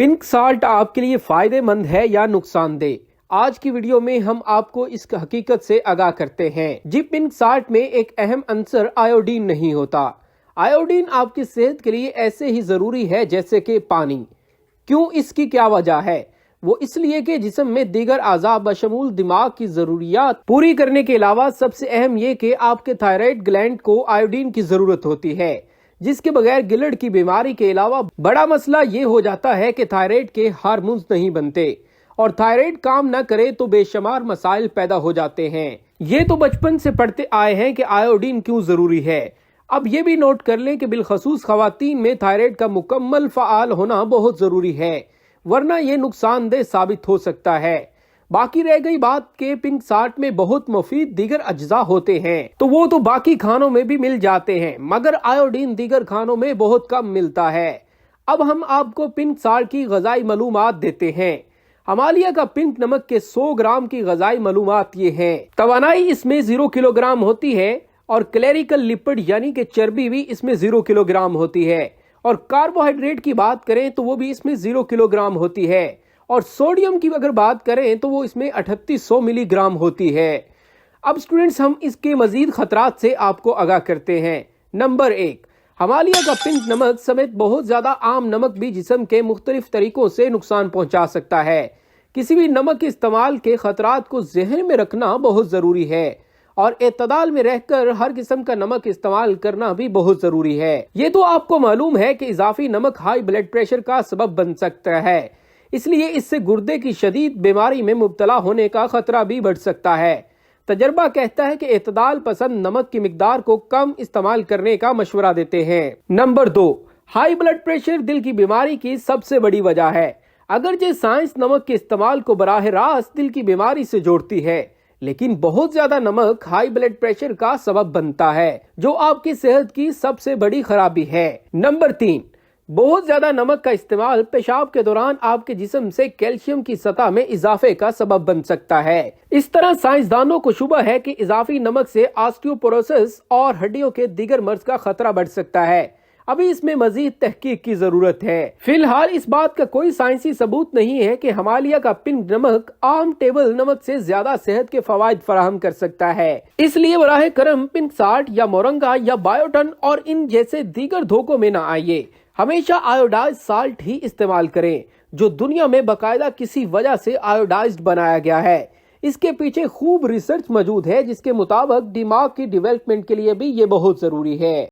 Pink salt आपके लिए फायदेमंद है या नुकसानदेह? आज की वीडियो में हम आपको इस हकीकत से आगाह करते हैं। जी, पिंक साल्ट में एक अहम अंसर आयोडीन नहीं होता। आयोडीन आपकी सेहत के लिए ऐसे ही जरूरी है जैसे कि पानी। क्यों, इसकी क्या वजह है? वो इसलिए कि जिस्म में दीगर आज़ा बशमूल दिमाग की जरूरियात पूरी करने के अलावा सबसे अहम ये कि आपके थायराइड ग्लैंड को आयोडीन की जरूरत होती है, जिसके बगैर गिलड़ की बीमारी के अलावा बड़ा मसला ये हो जाता है कि थायराइड के हार्मोन्स नहीं बनते और थायराइड काम न करे तो बेशुमार मसाइल पैदा हो जाते हैं। ये तो बचपन से पढ़ते आए हैं कि आयोडीन क्यों जरूरी है। अब ये भी नोट कर लें कि बिलखसूस खवातीन में थायराइड का मुकम्मल फ़आल होना बहुत जरूरी है, वरना ये नुकसानदेह साबित हो सकता है। बाकी रह गई बात के पिंक साल्ट में बहुत मुफीद दीगर अज्जा होते हैं, तो वो तो बाकी खानों में भी मिल जाते हैं, मगर आयोडीन दीगर खानों में बहुत कम मिलता है। अब हम आपको पिंक साल्ट की गजाई मालूमात देते हैं। हिमालय का पिंक नमक के 100 ग्राम की गजाई मालूमात ये हैं। तवानाई इसमें 0 किलोग्राम होती है और क्लेरिकल लिपिड यानी कि चर्बी भी इसमें 0 किलोग्राम होती है, और कार्बोहाइड्रेट की बात करें तो वो भी इसमें 0 किलोग्राम होती है, और सोडियम की अगर बात करें तो वो इसमें 3800 मिलीग्राम होती है। अब स्टूडेंट्स, हम इसके मजीद खतरात से आपको आगाह करते हैं। नंबर 1, हिमालय का पिंक नमक समेत बहुत ज्यादा आम नमक भी जिस्म के मुख्तलिफ तरीकों से नुकसान पहुंचा सकता है। किसी भी नमक के इस्तेमाल के खतरात को जहन में रखना बहुत जरूरी है, और एतदाल में रहकर हर किस्म का नमक इस्तेमाल करना भी बहुत जरूरी है। ये तो आपको मालूम है कि इजाफी नमक हाई ब्लड प्रेशर का सबब बन सकता है, इसलिए इससे गुर्दे की शदीद बीमारी में मुब्तला होने का खतरा भी बढ़ सकता है। तजर्बा कहता है कि एतदाल पसंद नमक की मिकदार को कम इस्तेमाल करने का मशवरा देते हैं। नंबर 2, हाई ब्लड प्रेशर दिल की बीमारी की सबसे बड़ी वजह है। अगरचे साइंस नमक के इस्तेमाल को बराह रास्त दिल की बीमारी से जोड़ती है, लेकिन बहुत ज्यादा नमक हाई ब्लड प्रेशर का सबब बनता है, जो आपकी सेहत की सबसे बड़ी खराबी है। नंबर 3, बहुत ज्यादा नमक का इस्तेमाल पेशाब के दौरान आपके जिस्म से कैल्शियम की सतह में इजाफे का सबब बन सकता है। इस तरह साइंसदानों को शुबा है कि इजाफी नमक से ऑस्टियोपोरोसिस और हड्डियों के दीगर मर्ज का खतरा बढ़ सकता है। अभी इसमें मजीद तहकीक की जरूरत है। फिलहाल इस बात का कोई साइंसी सबूत नहीं है कि हिमालय का पिंक नमक आम टेबल नमक से ज्यादा सेहत के फवायद फराहम कर सकता है। इसलिए बराह करम पिंक साल्ट या मोरंगा या बायोटन और इन जैसे दीगर धोखों में न आइए। हमेशा आयोडाइज साल्ट ही इस्तेमाल करें, जो दुनिया में बाकायदा किसी वजह से आयोडाइज्ड बनाया गया है। इसके पीछे खूब रिसर्च मौजूद है, जिसके मुताबिक दिमाग की डेवलपमेंट के लिए भी ये बहुत जरूरी है।